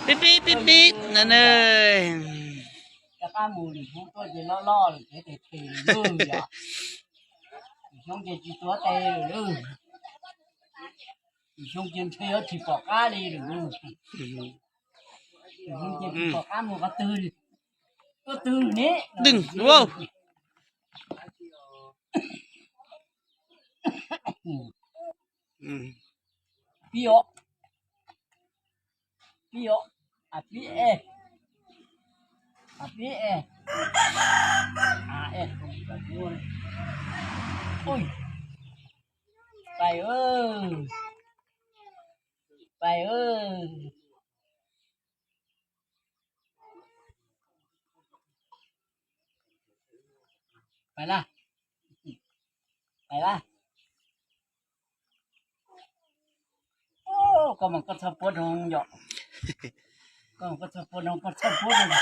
ปิ๊บปิ๊บปิ๊บปิ๊บนั่นเลย จะข้ามูนี่พูดตัวจะล่อๆเลยเตะเลยอ่ะช่องเจ็ดตัวเตะเลยช่องเจ็ดเที่ยวที่ปอกก้าเลยหรือช่องเจ็ดที่ปอกก้ามูก็ตื่นนี่ ดึงว้าวพี่โออ่ะพี่เออ่ะพี่เอโอ้ยไปไปไปละไปละโอ้ก็มันก็ทับปวดห้องหยอกก็มันก็ทับปวดห้องก็ทับปวดเลย